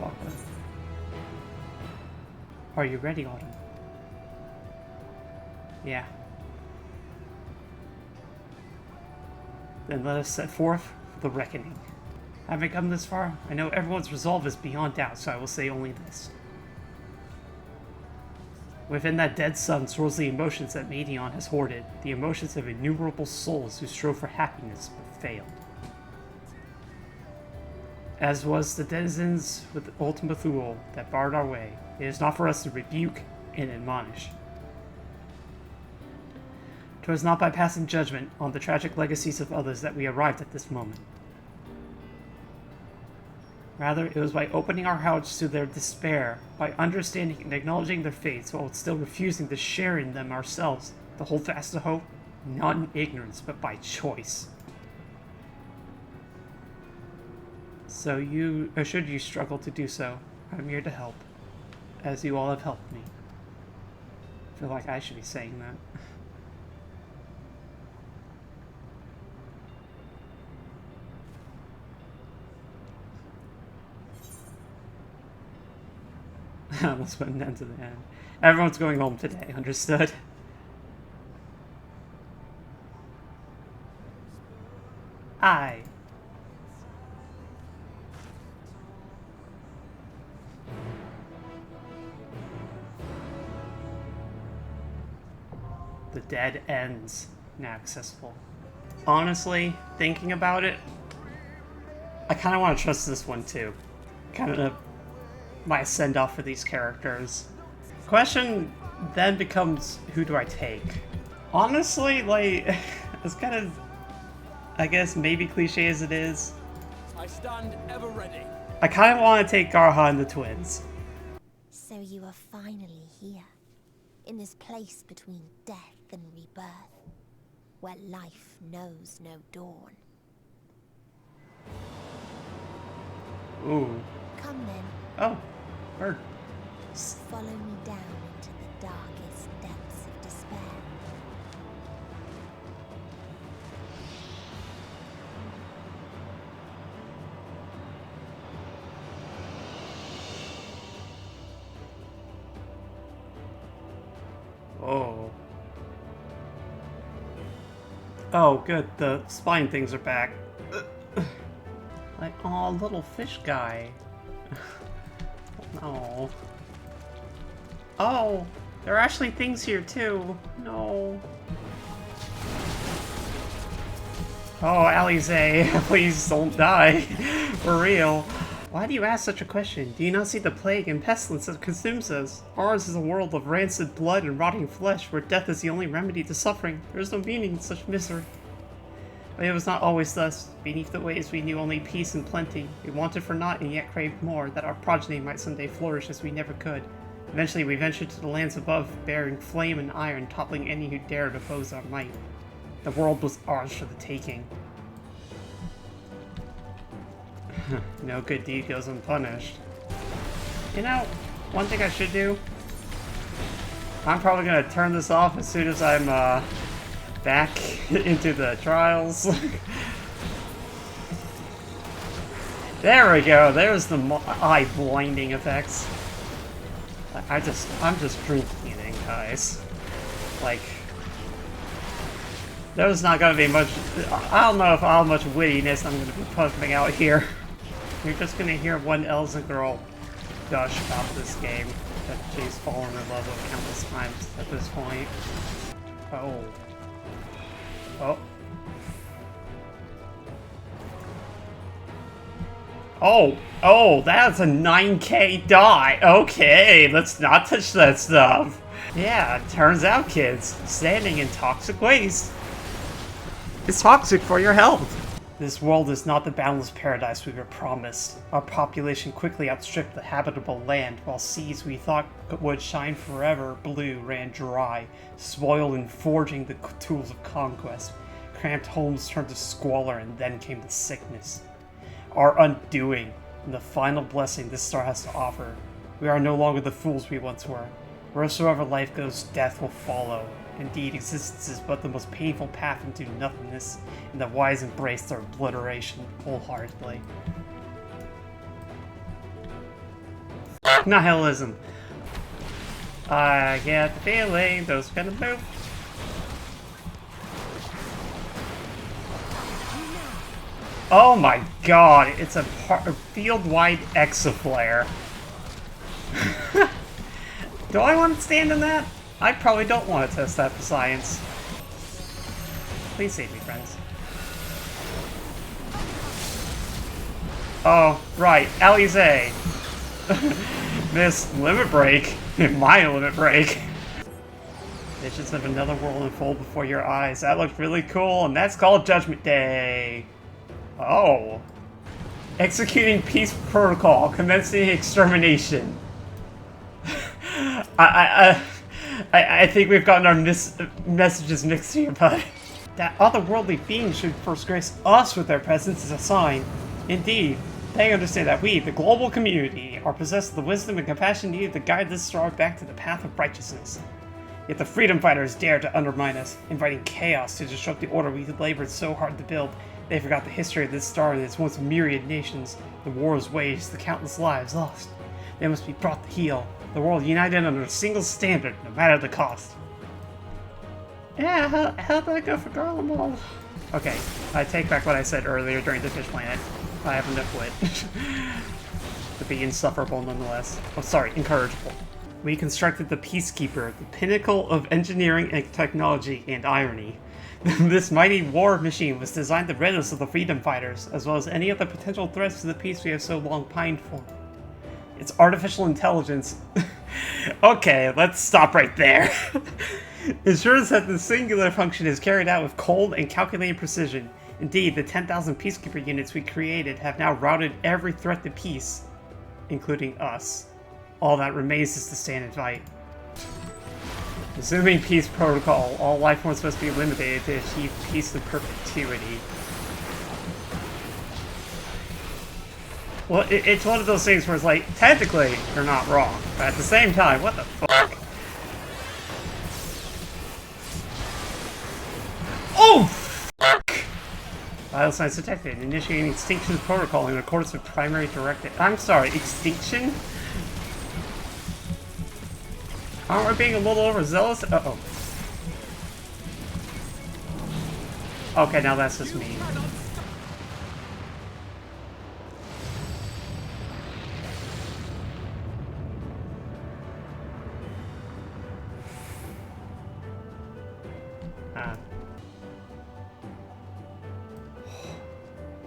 Endwalker. Are you ready, Autumn? Yeah. Then let us set forth for the reckoning. Having come this far, I know everyone's resolve is beyond doubt, so I will say only this. Within that dead sun swirls the emotions that Meteion has hoarded, the emotions of innumerable souls who strove for happiness but failed. As was the denizens with Ultima Thule that barred our way, it is not for us to rebuke and admonish. 'Twas not by passing judgment on the tragic legacies of others that we arrived at this moment. Rather, it was by opening our hearts to their despair, by understanding and acknowledging their fates while still refusing to share in them ourselves, to hold fast to hope, not in ignorance, but by choice. So should you struggle to do so, I'm here to help, as you all have helped me. I feel like I should be saying that. Let's put an end to the end. Everyone's going home today, understood? Aye. The dead ends now accessible. Honestly, thinking about it, I kind of want to trust this one too. Kind of my send-off for these characters. Question then becomes, who do I take? Honestly, like, it's kind of, I guess, maybe cliche as it is, I stand ever ready. I kind of want to take Garha and the twins. So you are finally here, in this place between death and rebirth, where life knows no dawn. Ooh. Come then. Oh, bird. Follow me down into the darkest depths of despair. Oh. Oh, good. The spine things are back. Like, aw, little fish guy. No. Oh, there are actually things here too. No. Oh, Alize, please don't die. For real. Why do you ask such a question? Do you not see the plague and pestilence that consumes us? Ours is a world of rancid blood and rotting flesh, where death is the only remedy to suffering. There is no meaning in such misery. But it was not always thus. Beneath the waves we knew only peace and plenty. We wanted for naught and yet craved more, that our progeny might someday flourish as we never could. Eventually we ventured to the lands above, bearing flame and iron, toppling any who dared oppose our might. The world was ours for the taking. No good deed goes unpunished. You know, one thing I should do? I'm probably gonna turn this off as soon as I'm, back into the trials. There we go, there's the eye-blinding effects. I'm just drinking it in, guys. Like, there's not gonna be much, I don't know how much wittiness I'm gonna be pumping out here. You're just gonna hear one Elsa girl gush about this game that she's fallen in love with countless times at this point. Oh. Oh. Oh, oh, that's a 9K die. Okay, let's not touch that stuff. Yeah, turns out, kids, standing in toxic waste is toxic for your health. This world is not the boundless paradise we were promised. Our population quickly outstripped the habitable land, while seas we thought would shine forever blue ran dry, spoiled in forging the tools of conquest. Cramped homes turned to squalor, and then came the sickness. Our undoing, and the final blessing this star has to offer. We are no longer the fools we once were. Wheresoever life goes, death will follow. Indeed, existence is but the most painful path into nothingness, and the wise embrace their obliteration wholeheartedly. nihilism. I get the feeling those gonna move. Oh my god, it's a field-wide exaflare. Do I want to stand in that? I probably don't want to test that for science. Please save me, friends. Oh, right, Alize. This limit break, my limit break. Visions of another world unfold before your eyes. That looked really cool, and that's called Judgment Day. Oh. Executing peace protocol, commencing extermination. I think we've gotten our messages mixed here, but that otherworldly being should first grace us with their presence as a sign. Indeed, they understand that we, the global community, are possessed of the wisdom and compassion needed to guide this star back to the path of righteousness. Yet the freedom fighters dare to undermine us, inviting chaos to disrupt the order we labored so hard to build. They forgot the history of this star and its once myriad nations, the wars waged, the countless lives lost. They must be brought to heel, the world united under a single standard, no matter the cost. Yeah, how'd that go for Garlemald? Okay, I take back what I said earlier during the Fish Planet. I have enough wit. To be insufferable nonetheless. Oh, sorry, incorrigible. We constructed the Peacekeeper, the pinnacle of engineering and technology and irony. This mighty war machine was designed to rid us of the freedom fighters, as well as any other potential threats to the peace we have so long pined for. It's artificial intelligence. Okay, let's stop right there. Ensures that the singular function is carried out with cold and calculating precision. Indeed, the 10,000 Peacekeeper units we created have now routed every threat to peace, including us. All that remains is to stand and fight. Resuming peace protocol, all life forms must be eliminated to achieve peace in perpetuity. Well, it's one of those things where it's like, technically, they're not wrong, but at the same time, what the fuck? Oh, fuck! Vital signs detected. Initiating extinction protocol in accordance with primary directive. I'm sorry, extinction? Aren't we being a little overzealous? Uh-oh. Okay, now that's just me.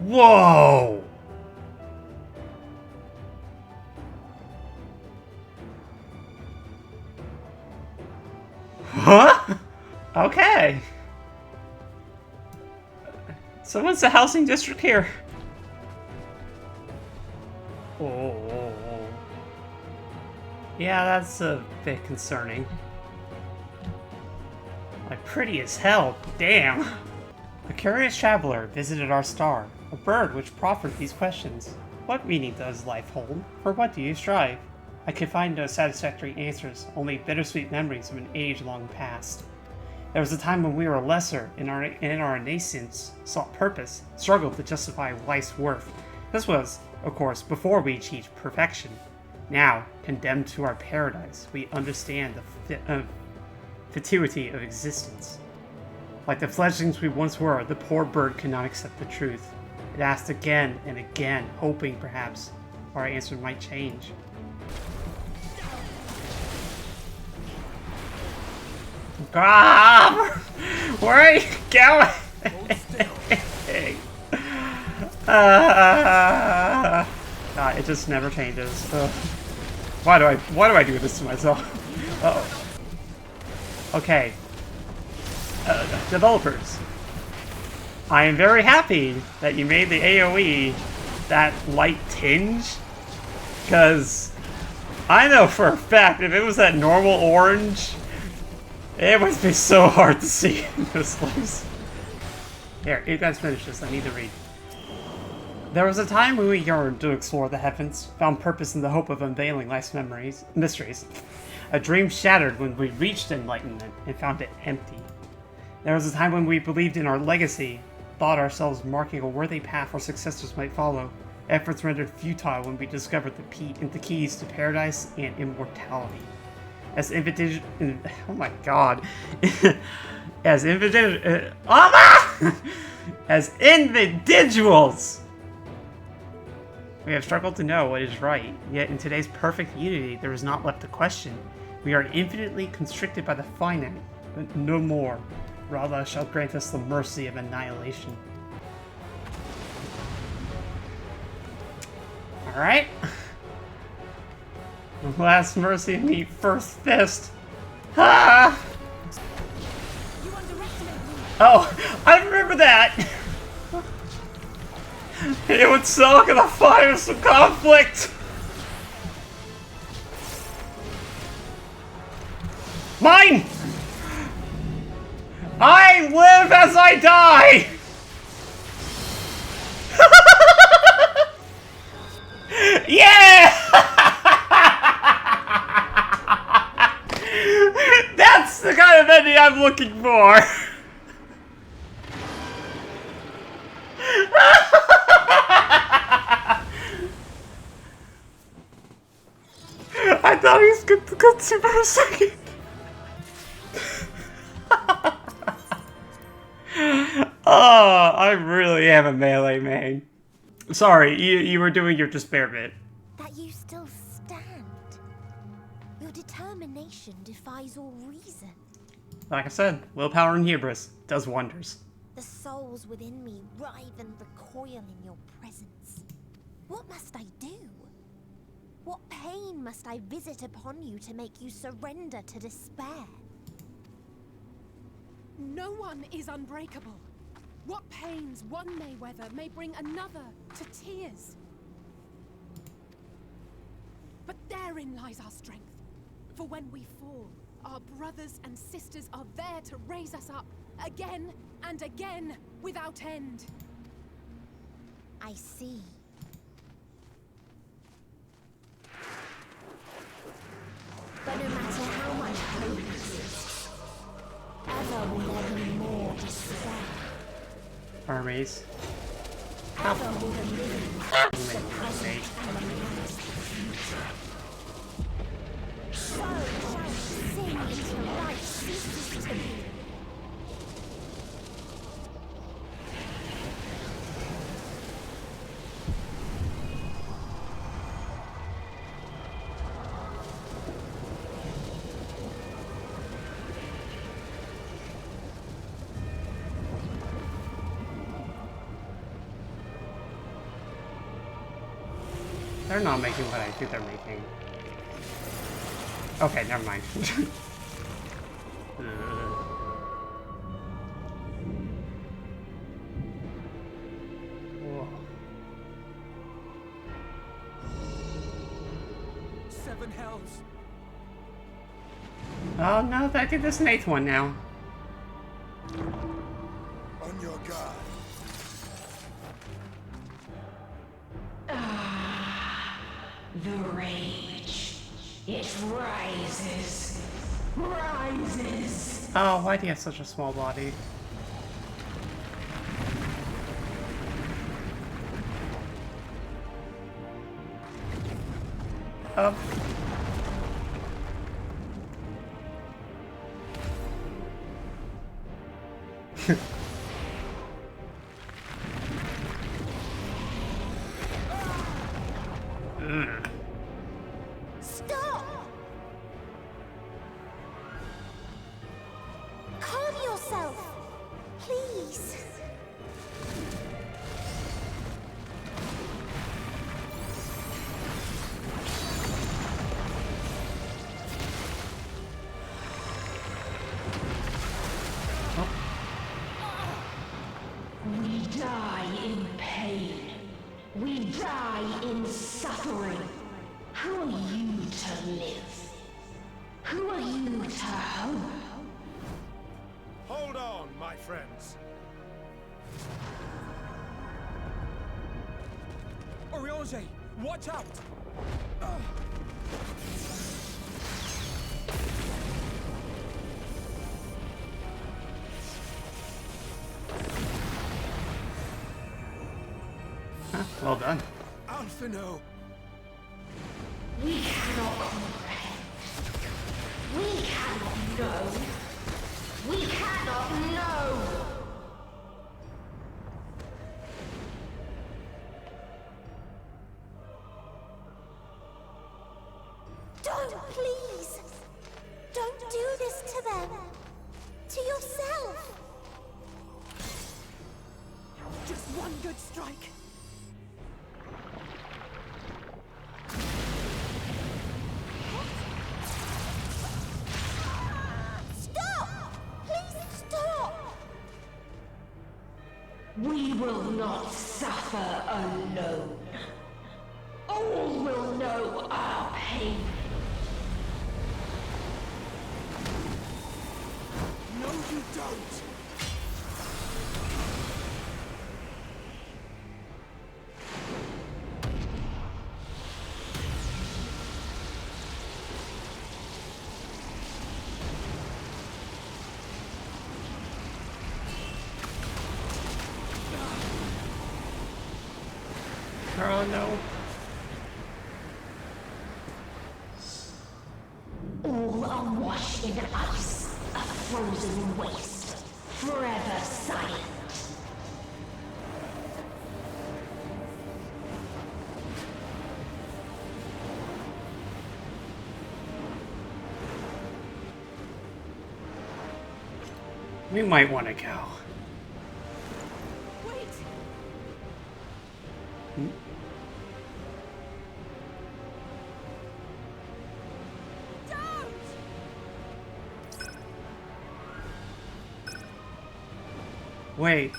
Whoa! Huh? Okay. So what's the housing district here? Oh. Yeah, that's a bit concerning. Like, pretty as hell. Damn. A curious traveler visited our star, a bird which proffered these questions. What meaning does life hold? For what do you strive? I could find no satisfactory answers, only bittersweet memories of an age long past. There was a time when we were lesser, in our nascence, sought purpose, struggled to justify life's worth. This was, of course, before we achieved perfection. Now, condemned to our paradise, we understand the fatuity of existence. Like the fledglings we once were, the poor bird could not accept the truth. It asked again and again, hoping, perhaps, our answer might change. Ah, where are you going? God, it just never changes. Why do I do this to myself? Uh-oh. Okay. Developers. I am very happy that you made the AoE that light tinge, because I know for a fact if it was that normal orange, it must be so hard to see in this place. Here, you guys finish this. I need to read. There was a time when we yearned to explore the heavens, found purpose in the hope of unveiling life's mysteries. A dream shattered when we reached enlightenment and found it empty. There was a time when we believed in our legacy, thought ourselves marking a worthy path our successors might follow. Efforts rendered futile when we discovered the keys to paradise and immortality. As oh my god. As as individuals, we have struggled to know what is right, yet in today's perfect unity, there is not left a question. We are infinitely constricted by the finite, but no more. Rala shall grant us the mercy of annihilation. Alright. Last mercy of me, first fist. Ah! Oh, I remember that! It would soak in the fires of conflict! Mine! I live as I die! Yeah! That's the kind of ending I'm looking for! I thought he was good to go to for a second. Oh, I really am a melee main. Sorry, you were doing your despair bit. That you still stand. Your determination defies all reason. Like I said, willpower and hubris does wonders. The souls within me writhe and recoil in your presence. What must I do? What pain must I visit upon you to make you surrender to despair? No one is unbreakable. What pains one may weather may bring another to tears. But therein lies our strength. For when we fall, our brothers and sisters are there to raise us up again and again without end. I see. But no matter how much hope exists, ever will there be more despair. Armies. Ever will the living face the present and the past future. So shall sin into life ceases to be. They're not making what I think they're making. Okay, never mind. Whoa. 7 hells. Oh no, I did this 8th one now. On your guard. The rage. It rises. Rises. Oh, why do you have such a small body? Up. Stop! Calm yourself, please. We die in pain. We die in suffering. Who are you to live? Who are you to hope? Hold on, my friends. Oriange, watch out! Huh, well done. Inferno! We cannot comprehend. We cannot know. We cannot know. Don't, please! Don't do this to them! To yourself! Just one good strike. Stop! Please stop! We will not suffer alone. All will know our pain. No, you don't! Oh no. All awash in ice, a frozen waste, forever silent. We might want to go. Wait! Don't! Wait.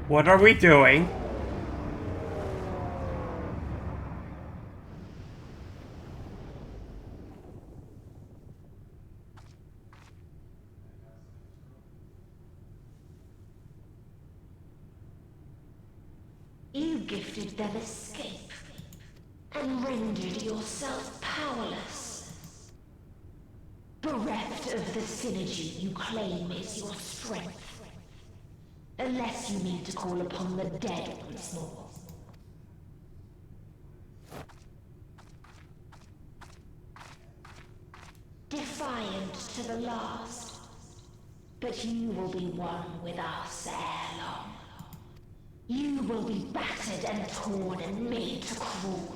What are we doing? You gifted them escape, and rendered yourself powerless. Bereft of the synergy you claim is your strength. Unless you need to call upon the dead once more. Defiant to the last, but you will be one with us ere long. You will be battered and torn and made to crawl.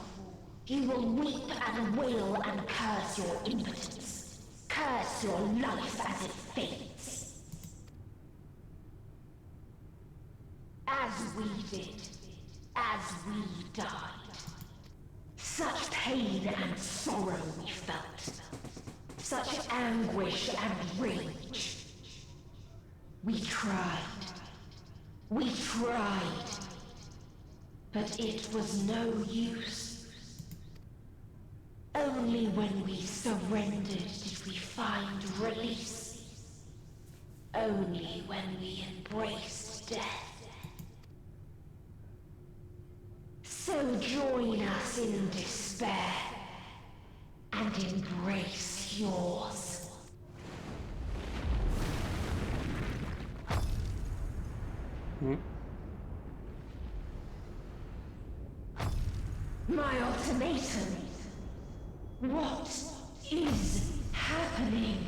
You will weep and wail and curse your impotence. Curse your life as it fades. As we did. As we died. Such pain and sorrow we felt. Such anguish and rage. We tried. We tried, but it was no use. Only when we surrendered did we find release. Only when we embraced death. So join us in despair and embrace yours. My ultimatum. What is happening?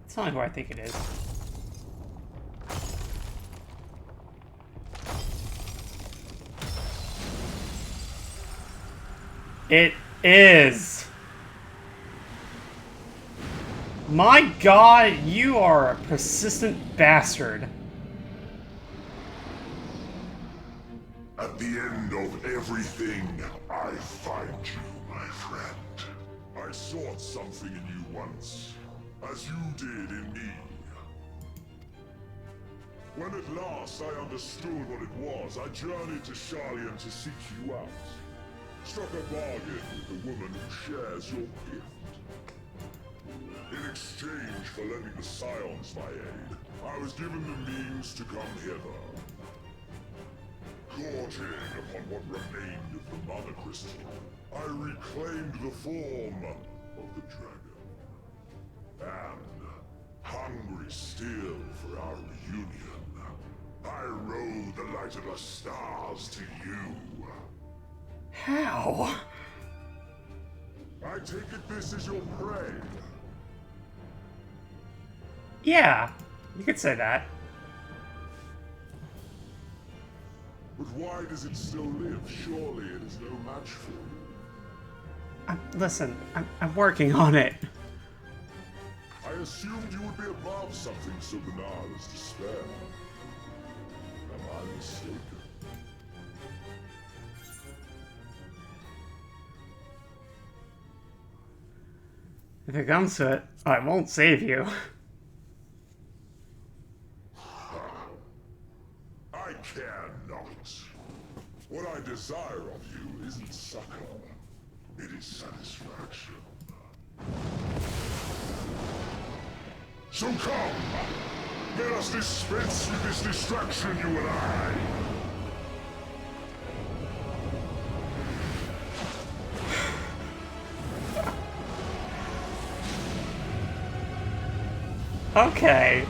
It's not who I think it is. It is. My god, you are a persistent bastard. At the end of everything, I find you, my friend. I sought something in you once, as you did in me. When at last I understood what it was, I journeyed to Sharlayan to seek you out. Struck a bargain with the woman who shares your gift. In exchange for lending the Scions my aid, I was given the means to come hither. Gorging upon what remained of the Mana Crystal, I reclaimed the form of the dragon. And, hungry still for our reunion, I rode the light of the stars to you. How? I take it this is your prey. Yeah, you could say that. But why does it still live? Surely it is no match for you. Listen, I'm working on it. I assumed you would be above something so banal as despair. Am I mistaken? If it comes to it, I won't save you. I care not. What I desire of you isn't succor. It is satisfaction. So come! Let us dispense with this distraction, you and I! Okay.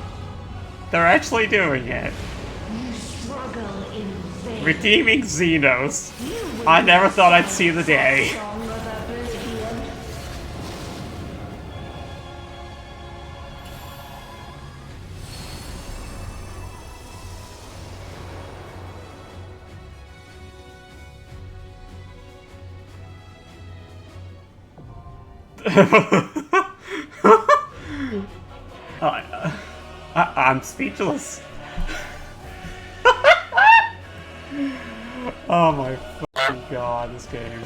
They're actually doing it. You struggle in vain. Redeeming Xenos. I never thought I'd see the day. Song of Oblivion. I'm speechless. Oh my fucking god, this game.